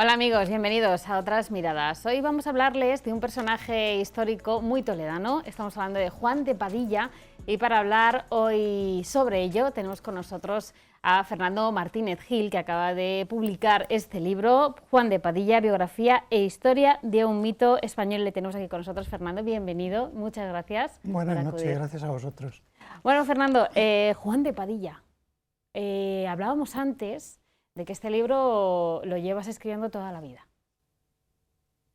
Hola amigos, bienvenidos a Otras Miradas. Hoy vamos a hablarles de un personaje histórico muy toledano. Estamos hablando de Juan de Padilla y para hablar hoy sobre ello tenemos con nosotros a Fernando Martínez Gil, que acaba de publicar este libro, Juan de Padilla, biografía e historia de un mito español. Le tenemos aquí con nosotros. Fernando, bienvenido, muchas gracias. Buenas noches, gracias a vosotros. Bueno, Fernando, Juan de Padilla, hablábamos antes de que este libro lo llevas escribiendo toda la vida.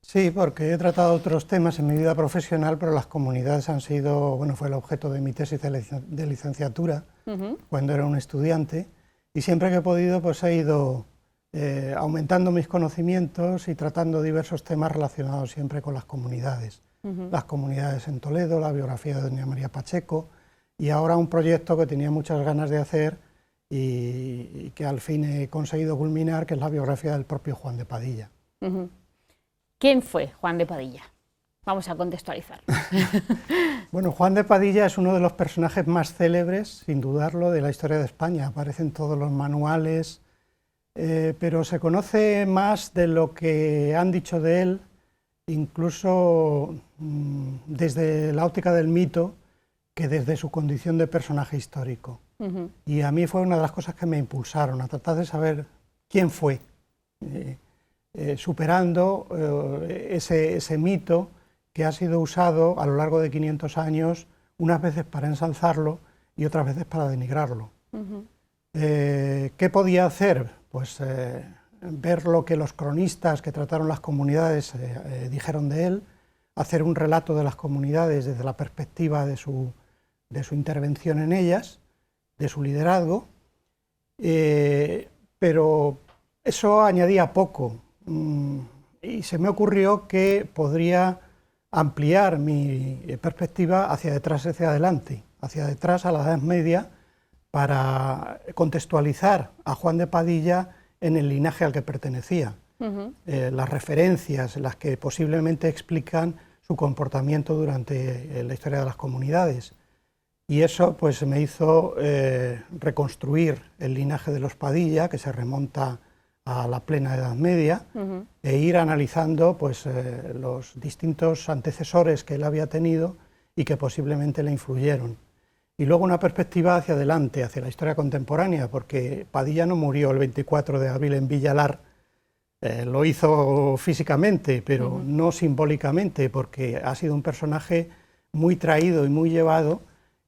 Sí, porque he tratado otros temas en mi vida profesional, pero las comunidades han sido, fue el objeto de mi tesis de licenciatura cuando era un estudiante, y siempre que he podido pues he ido aumentando mis conocimientos y tratando diversos temas relacionados siempre con las comunidades. Las comunidades en Toledo, la biografía de doña María Pacheco, y ahora un proyecto que tenía muchas ganas de hacer y que al fin he conseguido culminar, que es la biografía del propio Juan de Padilla. ¿Quién fue Juan de Padilla? Vamos a contextualizar. Bueno, Juan de Padilla es uno de los personajes más célebres, sin dudarlo, de la historia de España. Aparece en todos los manuales, pero se conoce más de lo que han dicho de él, incluso desde la óptica del mito, que desde su condición de personaje histórico. Y a mí fue una de las cosas que me impulsaron a tratar de saber quién fue, superando ese mito que ha sido usado a lo largo de 500 años, unas veces para ensalzarlo y otras veces para denigrarlo. ¿Qué podía hacer? Pues ver lo que los cronistas que trataron las comunidades dijeron de él, hacer un relato de las comunidades desde la perspectiva de su intervención en ellas, de su liderazgo, pero eso añadía poco, y se me ocurrió que podría ampliar mi perspectiva hacia detrás, hacia adelante, hacia detrás a la Edad Media, para contextualizar a Juan de Padilla en el linaje al que pertenecía, las referencias, las que posiblemente explican su comportamiento durante la historia de las comunidades. Y eso pues me hizo reconstruir el linaje de los Padilla, que se remonta a la plena Edad Media, e ir analizando pues, los distintos antecesores que él había tenido y que posiblemente le influyeron. Y luego una perspectiva hacia adelante, hacia la historia contemporánea, porque Padilla no murió el 24 de abril en Villalar, lo hizo físicamente, pero no simbólicamente, porque ha sido un personaje muy traído y muy llevado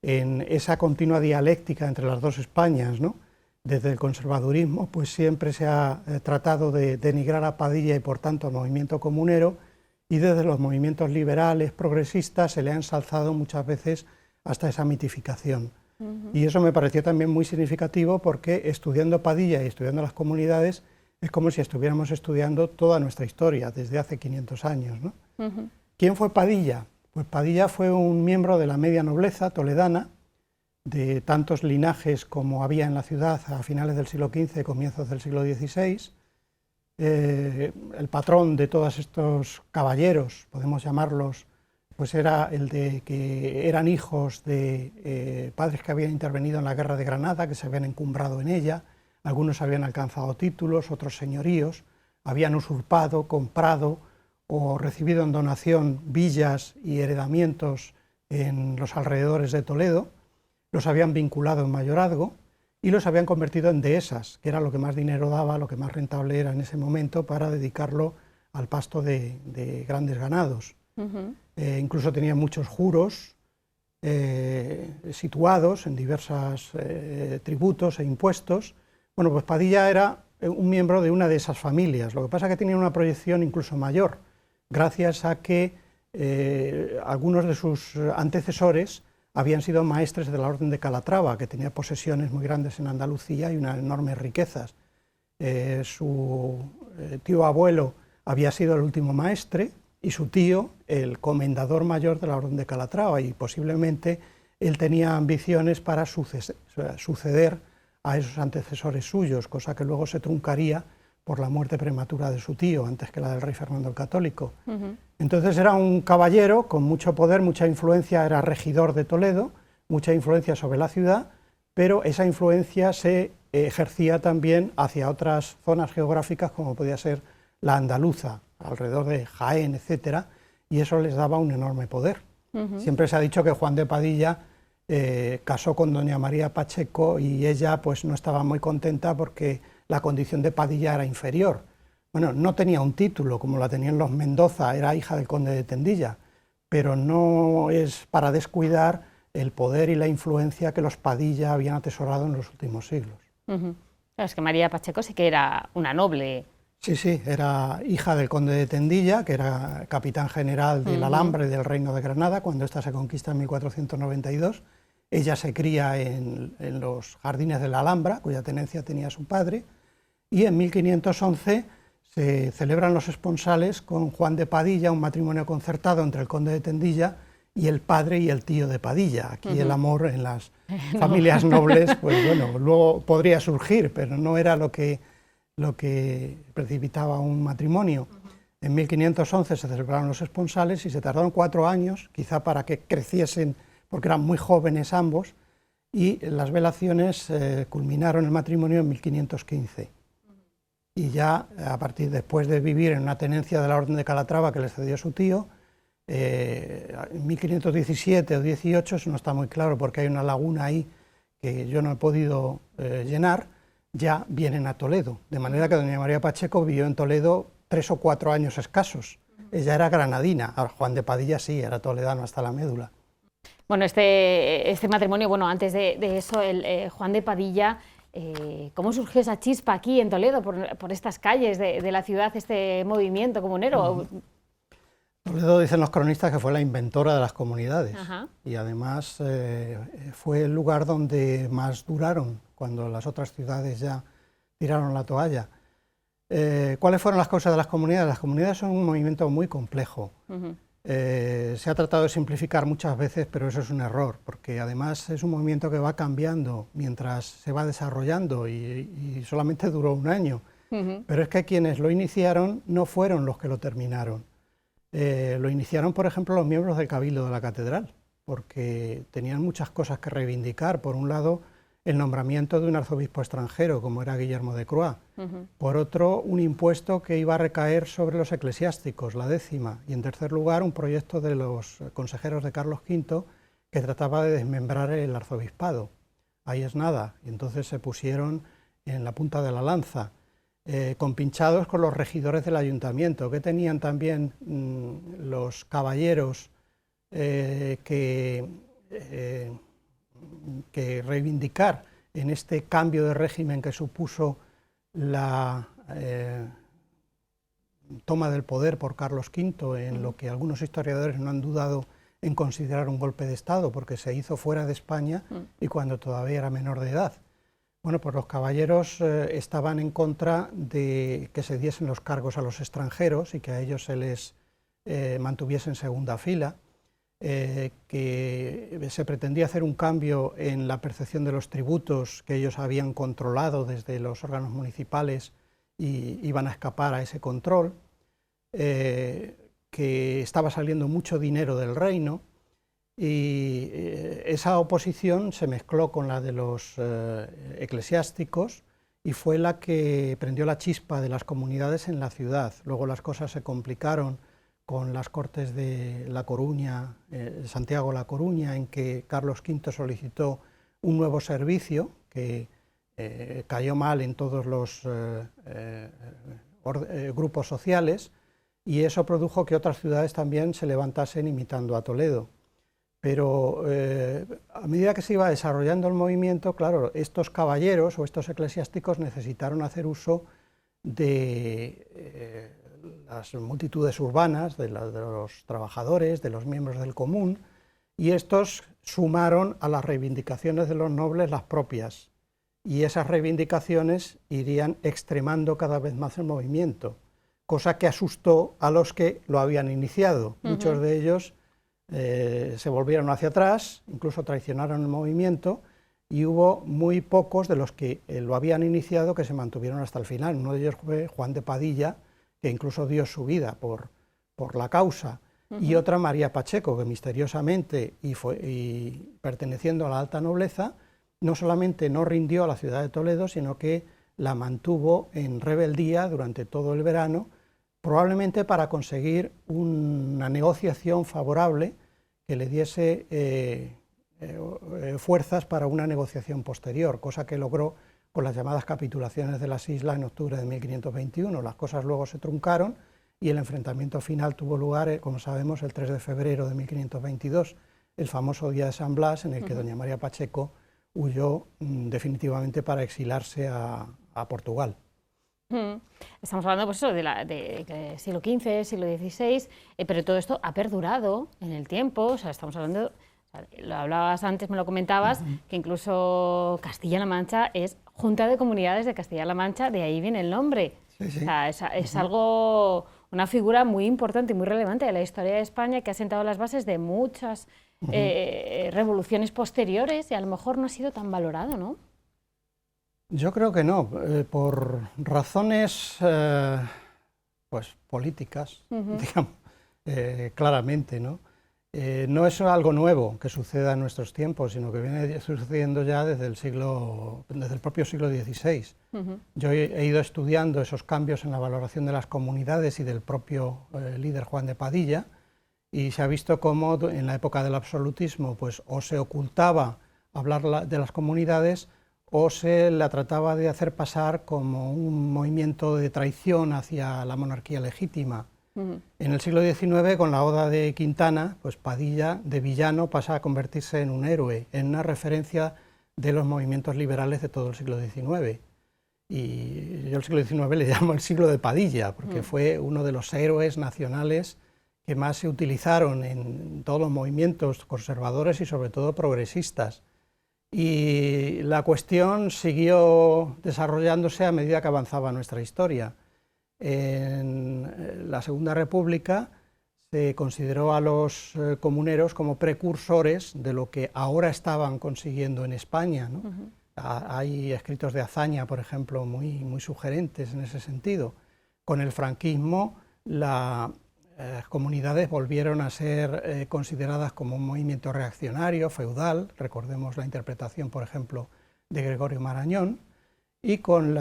en esa continua dialéctica entre las dos Españas, ¿no? Desde el conservadurismo pues siempre se ha tratado de denigrar a Padilla y por tanto al movimiento comunero, y desde los movimientos liberales, progresistas, se le ha ensalzado muchas veces hasta esa mitificación. Y eso me pareció también muy significativo, porque estudiando Padilla y estudiando las comunidades es como si estuviéramos estudiando toda nuestra historia desde hace 500 años, ¿no? ¿Quién fue Padilla? Pues Padilla fue un miembro de la media nobleza toledana, de tantos linajes como había en la ciudad a finales del siglo XV y comienzos del siglo XVI. El patrón de todos estos caballeros, podemos llamarlos, pues era el de que eran hijos de padres que habían intervenido en la guerra de Granada, que se habían encumbrado en ella. Algunos habían alcanzado títulos, otros señoríos, habían usurpado, comprado o recibido en donación villas y heredamientos en los alrededores de Toledo, los habían vinculado en mayorazgo y los habían convertido en dehesas, que era lo que más dinero daba, lo que más rentable era en ese momento para dedicarlo al pasto de grandes ganados. Incluso tenían muchos juros situados en diversos tributos e impuestos. Bueno, pues Padilla era un miembro de una de esas familias, lo que pasa es que tenía una proyección incluso mayor, gracias a que algunos de sus antecesores habían sido maestres de la Orden de Calatrava, que tenía posesiones muy grandes en Andalucía y unas enormes riquezas. Su tío abuelo había sido el último maestre y su tío el comendador mayor de la Orden de Calatrava, y posiblemente él tenía ambiciones para suceder a esos antecesores suyos, cosa que luego se truncaría por la muerte prematura de su tío, antes que la del rey Fernando el Católico. Entonces era un caballero con mucho poder, mucha influencia, era regidor de Toledo, mucha influencia sobre la ciudad, pero esa influencia se ejercía también hacia otras zonas geográficas, como podía ser la andaluza, alrededor de Jaén, etcétera, y eso les daba un enorme poder. Siempre se ha dicho que Juan de Padilla casó con doña María Pacheco y ella pues no estaba muy contenta porque la condición de Padilla era inferior. Bueno, no tenía un título como la tenían los Mendoza, era hija del conde de Tendilla, pero no es para descuidar el poder y la influencia que los Padilla habían atesorado en los últimos siglos. Es que María Pacheco sí que era una noble. Sí, sí, era hija del conde de Tendilla, que era capitán general de la Alhambra y del Reino de Granada, cuando ésta se conquista en 1492. Ella se cría en los jardines de la Alhambra, cuya tenencia tenía su padre, y en 1511 se celebran los esponsales con Juan de Padilla, un matrimonio concertado entre el conde de Tendilla y el padre y el tío de Padilla. Aquí el amor en las familias nobles, pues bueno, luego podría surgir, pero no era lo que precipitaba un matrimonio. En 1511 se celebraron los esponsales y se tardaron 4 años, quizá para que creciesen, porque eran muy jóvenes ambos, y las velaciones culminaron el matrimonio en 1515. Y ya, a partir después de vivir en una tenencia de la Orden de Calatrava que le cedió su tío, en 1517 o 18, eso no está muy claro porque hay una laguna ahí que yo no he podido llenar, ya vienen a Toledo, de manera que doña María Pacheco vivió en Toledo 3 o 4 años escasos. Ella era granadina, ahora Juan de Padilla sí, era toledano hasta la médula. Bueno, este matrimonio, bueno, antes de eso, Juan de Padilla, ¿cómo surgió esa chispa aquí en Toledo, por estas calles de la ciudad, este movimiento comunero? Toledo, dicen los cronistas, que fue la inventora de las comunidades. Y además fue el lugar donde más duraron, cuando las otras ciudades ya tiraron la toalla. ¿Cuáles fueron las causas de las comunidades? Las comunidades son un movimiento muy complejo. Se ha tratado de simplificar muchas veces, pero eso es un error, porque además es un movimiento que va cambiando mientras se va desarrollando y solamente duró 1 año. Pero es que quienes lo iniciaron no fueron los que lo terminaron. Lo iniciaron, por ejemplo, los miembros del Cabildo de la Catedral, porque tenían muchas cosas que reivindicar. Por un lado, el nombramiento de un arzobispo extranjero, como era Guillermo de Croix. Por otro, un impuesto que iba a recaer sobre los eclesiásticos, la 10ª. Y en tercer lugar, un proyecto de los consejeros de Carlos V que trataba de desmembrar el arzobispado. Ahí es nada. Y entonces se pusieron en la punta de la lanza, compinchados con los regidores del ayuntamiento, que tenían también los caballeros que reivindicar en este cambio de régimen que supuso la toma del poder por Carlos V, en lo que algunos historiadores no han dudado en considerar un golpe de Estado, porque se hizo fuera de España y cuando todavía era menor de edad. Bueno, pues los caballeros estaban en contra de que se diesen los cargos a los extranjeros y que a ellos se les mantuviese en segunda fila. Que se pretendía hacer un cambio en la percepción de los tributos que ellos habían controlado desde los órganos municipales y iban a escapar a ese control, que estaba saliendo mucho dinero del reino y esa oposición se mezcló con la de los eclesiásticos y fue la que prendió la chispa de las comunidades en la ciudad. Luego las cosas se complicaron con las Cortes de La Coruña, Santiago-La Coruña, en que Carlos V solicitó un nuevo servicio que cayó mal en todos los grupos sociales, y eso produjo que otras ciudades también se levantasen imitando a Toledo. Pero a medida que se iba desarrollando el movimiento, claro, estos caballeros o estos eclesiásticos necesitaron hacer uso de las multitudes urbanas, de los trabajadores, de los miembros del común, y estos sumaron a las reivindicaciones de los nobles las propias, y esas reivindicaciones irían extremando cada vez más el movimiento, cosa que asustó a los que lo habían iniciado. Muchos de ellos se volvieron hacia atrás, incluso traicionaron el movimiento, y hubo muy pocos de los que lo habían iniciado que se mantuvieron hasta el final. Uno de ellos fue Juan de Padilla, que incluso dio su vida por la causa, y otra María Pacheco, que misteriosamente y perteneciendo a la alta nobleza, no solamente no rindió a la ciudad de Toledo, sino que la mantuvo en rebeldía durante todo el verano, probablemente para conseguir una negociación favorable que le diese fuerzas para una negociación posterior, cosa que logró con las llamadas capitulaciones de las islas en octubre de 1521. Las cosas luego se truncaron y el enfrentamiento final tuvo lugar, como sabemos, el 3 de febrero de 1522, el famoso día de San Blas, en el que doña María Pacheco huyó definitivamente para exilarse a Portugal. Estamos hablando pues eso, de siglo XV, siglo XVI, pero todo esto ha perdurado en el tiempo. O sea, estamos hablando, o sea, lo hablabas antes, me lo comentabas, que incluso Castilla-La Mancha es Junta de Comunidades de Castilla-La Mancha, de ahí viene el nombre. Sí, sí. O sea, es algo, una figura muy importante y muy relevante de la historia de España, que ha sentado las bases de muchas revoluciones posteriores y a lo mejor no ha sido tan valorado, ¿no? Yo creo que no, por razones pues políticas, digamos, claramente, ¿no? No es algo nuevo que suceda en nuestros tiempos, sino que viene sucediendo ya desde el propio siglo XVI. Yo he ido estudiando esos cambios en la valoración de las comunidades y del propio líder Juan de Padilla, y se ha visto cómo en la época del absolutismo pues o se ocultaba hablar de las comunidades o se la trataba de hacer pasar como un movimiento de traición hacia la monarquía legítima. En el siglo XIX, con la Oda de Quintana, pues Padilla, de villano, pasa a convertirse en un héroe, en una referencia de los movimientos liberales de todo el siglo XIX. Y yo el siglo XIX le llamo el siglo de Padilla, porque fue uno de los héroes nacionales que más se utilizaron en todos los movimientos conservadores y sobre todo progresistas. Y la cuestión siguió desarrollándose a medida que avanzaba nuestra historia. En la Segunda República se consideró a los comuneros como precursores de lo que ahora estaban consiguiendo en España, ¿no? Hay escritos de hazaña, por ejemplo, muy sugerentes en ese sentido. Con el franquismo, las comunidades volvieron a ser consideradas como un movimiento reaccionario, feudal, recordemos la interpretación, por ejemplo, de Gregorio Marañón, y con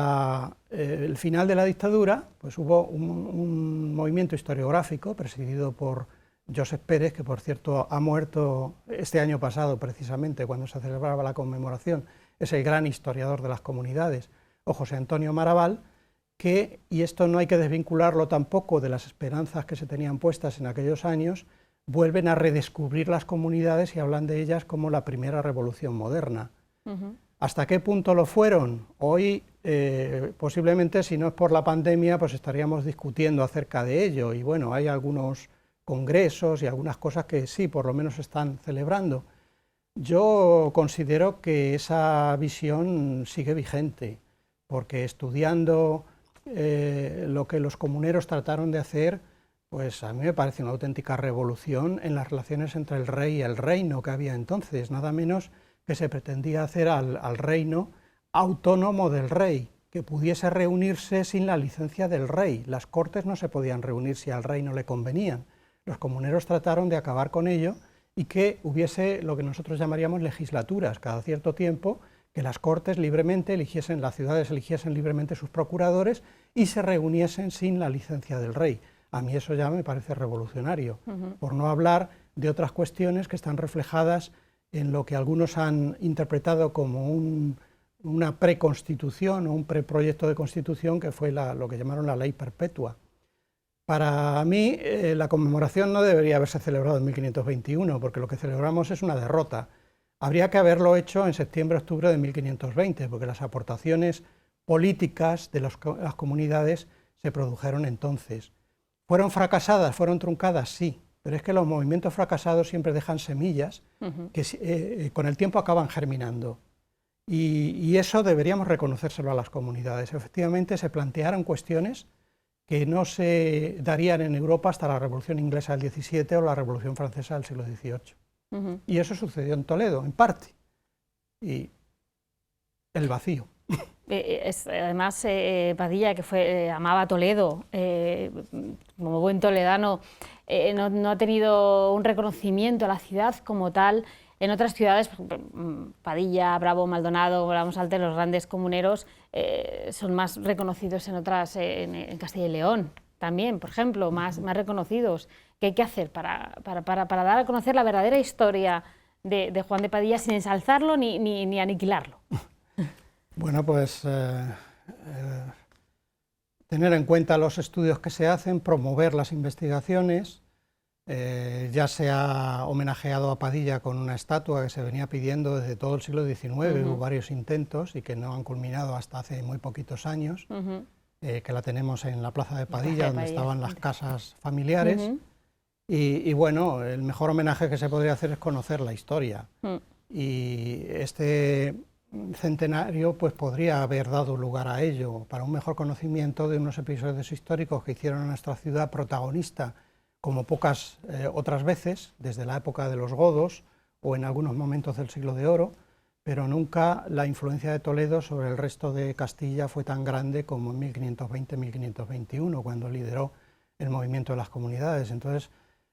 el final de la dictadura pues hubo un movimiento historiográfico presidido por Josep Pérez, que por cierto ha muerto este año pasado precisamente cuando se celebraba la conmemoración, es el gran historiador de las comunidades, o José Antonio Maraval, que, y esto no hay que desvincularlo tampoco de las esperanzas que se tenían puestas en aquellos años, vuelven a redescubrir las comunidades y hablan de ellas como la primera revolución moderna. ¿Hasta qué punto lo fueron? Hoy, posiblemente, si no es por la pandemia, pues estaríamos discutiendo acerca de ello, y bueno, hay algunos congresos y algunas cosas que sí, por lo menos se están celebrando. Yo considero que esa visión sigue vigente, porque estudiando lo que los comuneros trataron de hacer, pues a mí me parece una auténtica revolución en las relaciones entre el rey y el reino que había entonces, nada menos que se pretendía hacer al reino autónomo del rey, que pudiese reunirse sin la licencia del rey. Las cortes no se podían reunir si al rey no le convenían. Los comuneros trataron de acabar con ello y que hubiese lo que nosotros llamaríamos legislaturas, cada cierto tiempo, que las cortes libremente eligiesen, las ciudades eligiesen libremente sus procuradores y se reuniesen sin la licencia del rey. A mí eso ya me parece revolucionario, por no hablar de otras cuestiones que están reflejadas en lo que algunos han interpretado como una preconstitución o un preproyecto de constitución, que fue lo que llamaron la ley perpetua. Para mí, la conmemoración no debería haberse celebrado en 1521, porque lo que celebramos es una derrota. Habría que haberlo hecho en septiembre-octubre de 1520, porque las aportaciones políticas de las comunidades se produjeron entonces. ¿Fueron fracasadas, fueron truncadas? Sí, pero es que los movimientos fracasados siempre dejan semillas que con el tiempo acaban germinando. Y eso deberíamos reconocérselo a las comunidades. Efectivamente, se plantearon cuestiones que no se darían en Europa hasta la Revolución Inglesa del XVII o la Revolución Francesa del siglo XVIII. Y eso sucedió en Toledo, en parte. Y el vacío. Además, Padilla, que amaba Toledo, como buen toledano, no ha tenido un reconocimiento a la ciudad como tal. En otras ciudades, Padilla, Bravo, Maldonado, como hablábamos antes, los grandes comuneros son más reconocidos en otras, en Castilla y León. también, por ejemplo, más reconocidos, ¿qué hay que hacer para dar a conocer la verdadera historia de Juan de Padilla sin ensalzarlo ni aniquilarlo? Bueno, pues tener en cuenta los estudios que se hacen, promover las investigaciones. Ya se ha homenajeado a Padilla con una estatua que se venía pidiendo desde todo el siglo XIX, hubo varios intentos y que no han culminado hasta hace muy poquitos años, que la tenemos en la Plaza de Padilla, donde estaban las casas familiares, y bueno, el mejor homenaje que se podría hacer es conocer la historia, y este centenario pues podría haber dado lugar a ello, para un mejor conocimiento de unos episodios históricos que hicieron a nuestra ciudad protagonista como pocas otras veces, desde la época de los godos o en algunos momentos del siglo de oro, pero nunca la influencia de Toledo sobre el resto de Castilla fue tan grande como en 1520-1521, cuando lideró el movimiento de las comunidades. Entonces,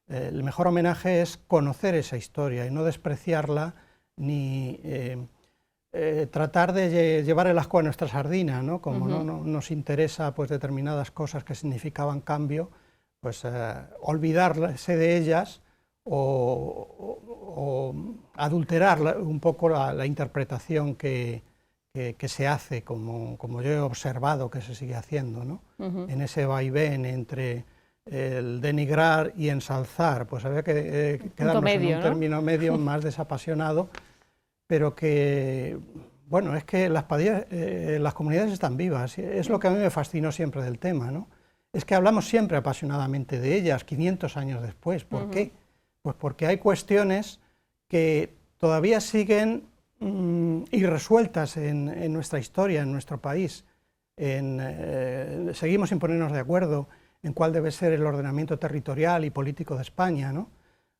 el mejor homenaje es conocer esa historia y no despreciarla ni tratar de llevar el ascua a nuestra sardina, ¿no? Como no nos interesa pues, determinadas cosas que significaban cambio, pues olvidarse de ellas o adulterar un poco la interpretación que se hace, como yo he observado que se sigue haciendo, ¿no? En ese vaivén entre el denigrar y ensalzar, pues había que quedarnos en un término medio más desapasionado, pero que, bueno, es que las comunidades están vivas, es lo que a mí me fascinó siempre del tema, ¿no? Es que hablamos siempre apasionadamente de ellas, 500 años después. ¿Por qué? Pues porque hay cuestiones que todavía siguen irresueltas en nuestra historia, en nuestro país. Seguimos sin ponernos de acuerdo en cuál debe ser el ordenamiento territorial y político de España, ¿no?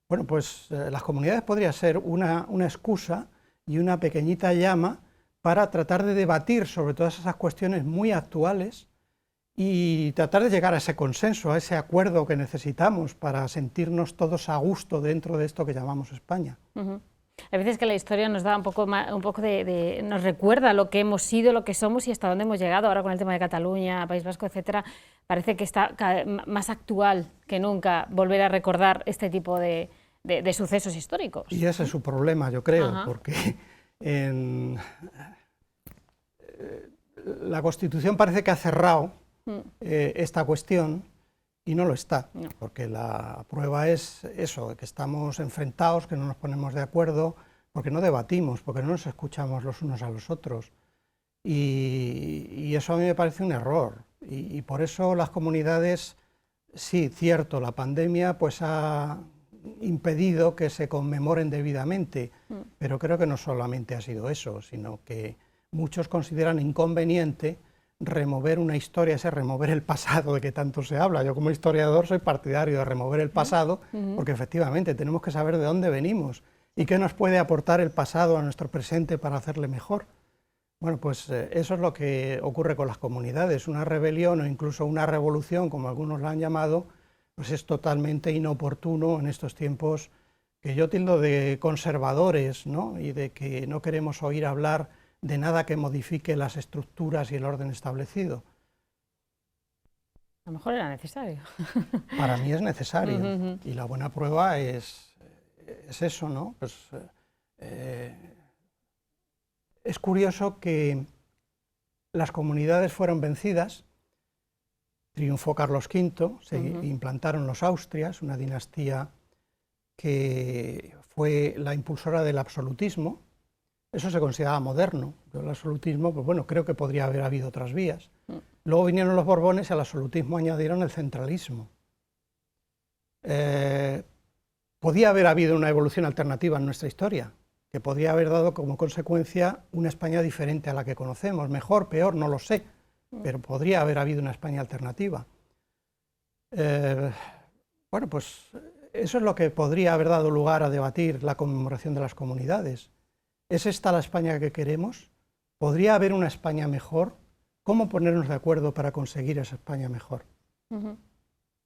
Bueno, pues las comunidades podrían ser una excusa y una pequeñita llama para tratar de debatir sobre todas esas cuestiones muy actuales y tratar de llegar a ese consenso, a ese acuerdo que necesitamos para sentirnos todos a gusto dentro de esto que llamamos España. A veces que la historia nos da un poco nos recuerda lo que hemos sido, lo que somos y hasta dónde hemos llegado. Ahora con el tema de Cataluña, País Vasco, etcétera, parece que está más actual que nunca volver a recordar este tipo de sucesos históricos. Y ese es su problema, yo creo, porque la Constitución parece que ha cerrado esta cuestión y no lo está, porque la prueba es eso, que estamos enfrentados, que no nos ponemos de acuerdo, porque no debatimos, porque no nos escuchamos los unos a los otros. Y eso a mí me parece un error. Y por eso las comunidades, sí, cierto, la pandemia pues ha impedido que se conmemoren debidamente, pero creo que no solamente ha sido eso, sino que muchos consideran inconveniente remover una historia, remover el pasado de que tanto se habla. Yo como historiador soy partidario de remover el pasado, porque efectivamente tenemos que saber de dónde venimos y qué nos puede aportar el pasado a nuestro presente para hacerle mejor. Bueno, pues eso es lo que ocurre con las comunidades. Una rebelión o incluso una revolución, como algunos la han llamado, pues es totalmente inoportuno en estos tiempos que yo tildo de conservadores, ¿no? Y de que no queremos oír hablar de nada que modifique las estructuras y el orden establecido. A lo mejor era necesario. Para mí es necesario, y la buena prueba es eso, ¿no? Pues, es curioso que las comunidades fueron vencidas, triunfó Carlos V, se implantaron los Austrias, una dinastía que fue la impulsora del absolutismo. Eso se consideraba moderno. El absolutismo, pues bueno, creo que podría haber habido otras vías. Luego vinieron los Borbones y al absolutismo añadieron el centralismo. Podía haber habido una evolución alternativa en nuestra historia, que podría haber dado como consecuencia una España diferente a la que conocemos, mejor, peor, no lo sé, pero podría haber habido una España alternativa. Bueno, pues eso es lo que podría haber dado lugar a debatir la conmemoración de las comunidades. ¿Es esta la España que queremos? ¿Podría haber una España mejor? ¿Cómo ponernos de acuerdo para conseguir esa España mejor?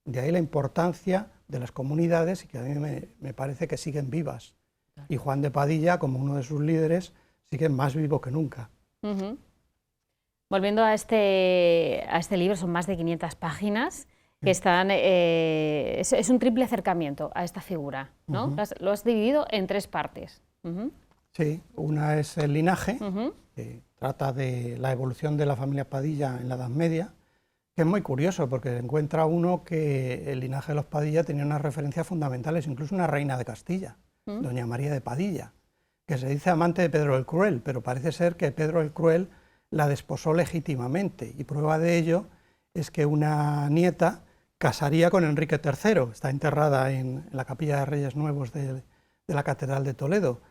De ahí la importancia de las comunidades y que a mí me parece que siguen vivas. Y Juan de Padilla, como uno de sus líderes, sigue más vivo que nunca. Volviendo a este libro, son más de 500 páginas. que están, es un triple acercamiento a esta figura, ¿no? Lo has dividido en 3 partes. Sí, una es el linaje, que trata de la evolución de la familia Padilla en la Edad Media, que es muy curioso porque encuentra uno que el linaje de los Padilla tenía unas referencias fundamentales, incluso una reina de Castilla, doña María de Padilla, que se dice amante de Pedro el Cruel, pero parece ser que Pedro el Cruel la desposó legítimamente, y prueba de ello es que una nieta casaría con Enrique III, está enterrada en la Capilla de Reyes Nuevos de la Catedral de Toledo.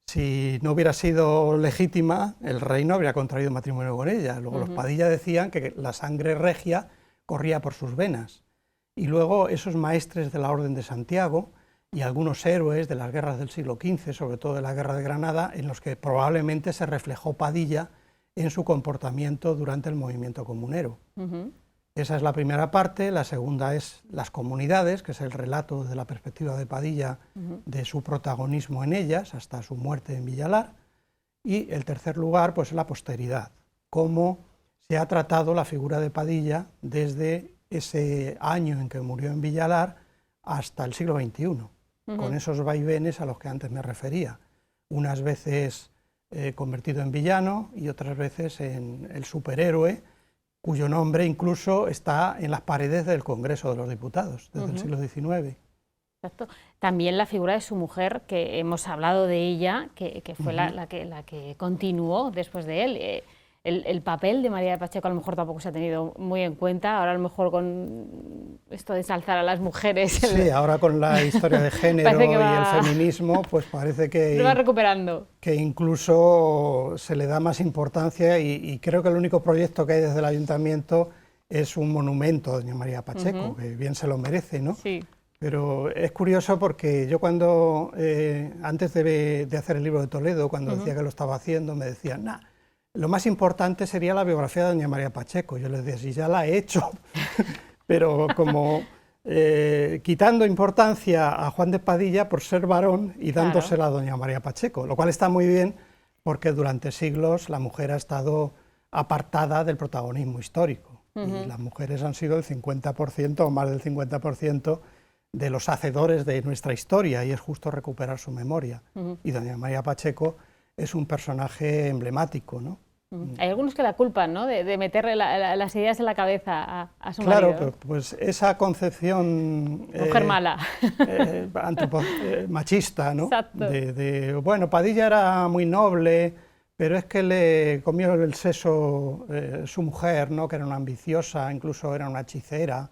Si no hubiera sido legítima, el rey no habría contraído matrimonio con ella. Luego los Padilla decían que la sangre regia corría por sus venas. Y luego esos maestres de la Orden de Santiago y algunos héroes de las guerras del siglo XV, sobre todo de la Guerra de Granada, en los que probablemente se reflejó Padilla en su comportamiento durante el movimiento comunero. Esa es la primera parte. La segunda es las comunidades, que es el relato desde la perspectiva de Padilla de su protagonismo en ellas hasta su muerte en Villalar. Y el tercer lugar, pues la posteridad, cómo se ha tratado la figura de Padilla desde ese año en que murió en Villalar hasta el siglo XXI, con esos vaivenes a los que antes me refería, unas veces convertido en villano y otras veces en el superhéroe, cuyo nombre incluso está en las paredes del Congreso de los Diputados, desde el siglo XIX. Exacto. También la figura de su mujer, que hemos hablado de ella, que fue la que continuó después de él. El papel de María de Pacheco a lo mejor tampoco se ha tenido muy en cuenta, ahora a lo mejor con esto de ensalzar a las mujeres. Sí, ahora con la historia de género y el feminismo, pues parece que... Lo va recuperando. Que incluso se le da más importancia y creo que el único proyecto que hay desde el ayuntamiento es un monumento a doña María Pacheco, que bien se lo merece, ¿no? Sí. Pero es curioso porque yo cuando, antes de hacer el libro de Toledo, cuando decía que lo estaba haciendo, me decían, nah, lo más importante sería la biografía de doña María Pacheco. Yo les decía, si ya la he hecho, pero como quitando importancia a Juan de Padilla por ser varón y dándosela a doña María Pacheco, lo cual está muy bien porque durante siglos la mujer ha estado apartada del protagonismo histórico y las mujeres han sido el 50% o más del 50% de los hacedores de nuestra historia y es justo recuperar su memoria. Y doña María Pacheco es un personaje emblemático, ¿no? Hay algunos que la culpan, ¿no?, de meterle las ideas en la cabeza a su marido. Claro, pues esa concepción... Mujer mala. Machista, ¿no? Exacto. Bueno, Padilla era muy noble, pero es que le comió el seso su mujer, ¿no?, que era una ambiciosa, incluso era una hechicera.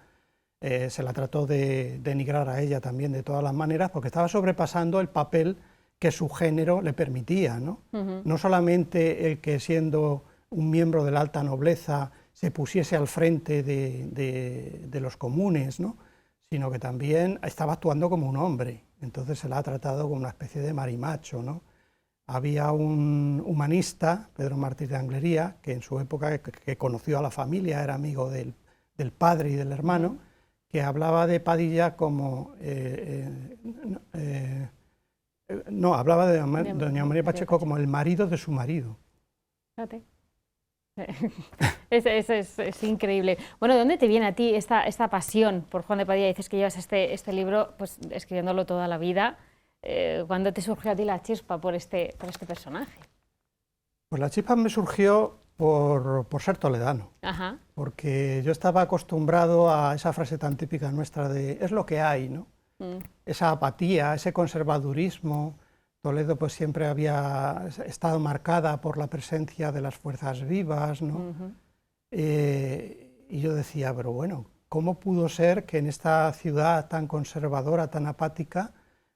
Se la trató de denigrar a ella también de todas las maneras, porque estaba sobrepasando el papel que su género le permitía, ¿no? No solamente el que siendo un miembro de la alta nobleza se pusiese al frente de los comunes, ¿no?, sino que también estaba actuando como un hombre, entonces se la ha tratado como una especie de marimacho, ¿no? Había un humanista, Pedro Martí de Anglería, que en su época que conoció a la familia, era amigo del padre y del hermano, que hablaba de Padilla como... hablaba de doña María Pacheco como el marido de su marido. Fíjate. Es increíble. Bueno, ¿de dónde te viene a ti esta pasión por Juan de Padilla? Dices que llevas este libro pues, escribiéndolo toda la vida. ¿Cuándo te surgió a ti la chispa por este personaje? Pues la chispa me surgió por ser toledano, porque yo estaba acostumbrado a esa frase tan típica nuestra de es lo que hay, ¿no? Esa apatía, ese conservadurismo. Toledo pues siempre había estado marcada por la presencia de las fuerzas vivas, ¿no? Y yo decía, pero bueno, ¿cómo pudo ser que en esta ciudad tan conservadora, tan apática,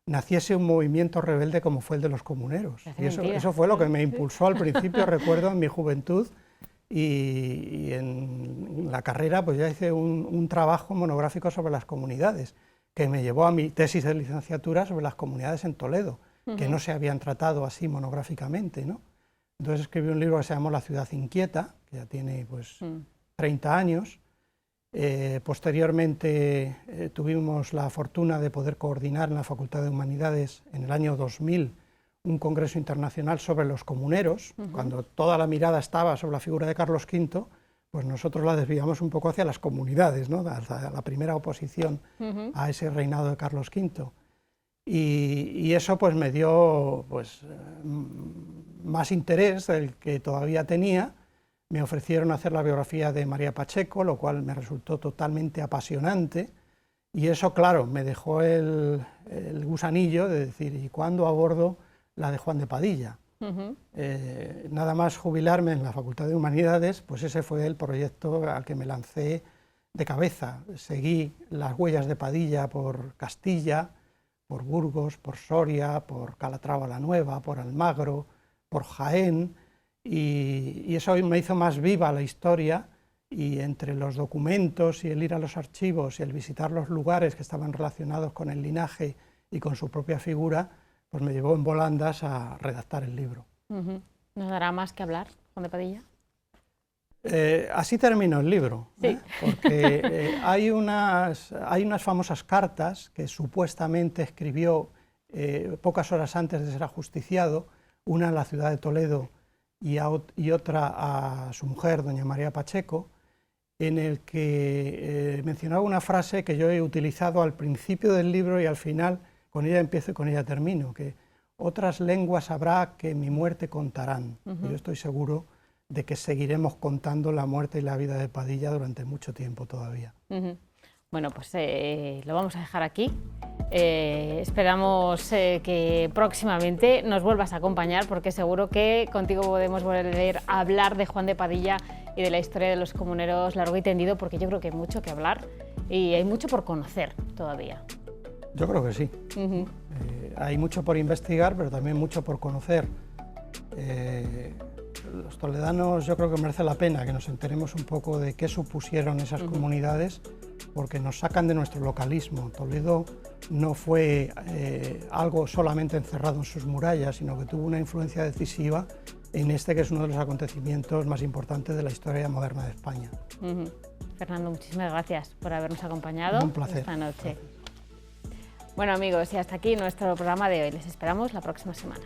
naciese un movimiento rebelde como fue el de los comuneros? Y eso fue lo que me impulsó al principio, recuerdo, en mi juventud, y en la carrera pues ya hice un trabajo monográfico sobre las comunidades, que me llevó a mi tesis de licenciatura sobre las comunidades en Toledo, que no se habían tratado así monográficamente, ¿no? Entonces escribí un libro que se llamó La ciudad inquieta, que ya tiene pues 30 años. Posteriormente tuvimos la fortuna de poder coordinar en la Facultad de Humanidades en el año 2000 un congreso internacional sobre los comuneros, cuando toda la mirada estaba sobre la figura de Carlos V, pues nosotros la desviamos un poco hacia las comunidades, ¿no? Hacia la primera oposición a ese reinado de Carlos V. Y eso pues me dio pues, más interés del que todavía tenía. Me ofrecieron hacer la biografía de María Pacheco, lo cual me resultó totalmente apasionante, y eso, claro, me dejó el gusanillo de decir, ¿y cuándo abordo la de Juan de Padilla? Nada más jubilarme en la Facultad de Humanidades, pues ese fue el proyecto al que me lancé de cabeza. Seguí las huellas de Padilla por Castilla, por Burgos, por Soria, por Calatrava la Nueva, por Almagro, por Jaén, y eso me hizo más viva la historia, y entre los documentos y el ir a los archivos y el visitar los lugares que estaban relacionados con el linaje y con su propia figura, pues me llevó en volandas a redactar el libro. ¿Nos dará más que hablar, Juan de Padilla? Así terminó el libro, sí. Porque hay unas famosas cartas que supuestamente escribió pocas horas antes de ser ajusticiado, una en la ciudad de Toledo y otra a su mujer, doña María Pacheco, en el que mencionaba una frase que yo he utilizado al principio del libro y al final, con ella empiezo y con ella termino, que otras lenguas habrá que mi muerte contarán. Yo estoy seguro de que seguiremos contando la muerte y la vida de Padilla durante mucho tiempo todavía. Bueno, pues lo vamos a dejar aquí. Esperamos que próximamente nos vuelvas a acompañar, porque seguro que contigo podemos volver a hablar de Juan de Padilla y de la historia de los comuneros largo y tendido, porque yo creo que hay mucho que hablar y hay mucho por conocer todavía. Yo creo que sí. Hay mucho por investigar, pero también mucho por conocer. Los toledanos, yo creo que merece la pena que nos enteremos un poco de qué supusieron esas comunidades, porque nos sacan de nuestro localismo. Toledo no fue algo solamente encerrado en sus murallas, sino que tuvo una influencia decisiva en este, que es uno de los acontecimientos más importantes de la historia moderna de España. Fernando, muchísimas gracias por habernos acompañado Un placer. Esta noche. Bueno, amigos, y hasta aquí nuestro programa de hoy. Les esperamos la próxima semana.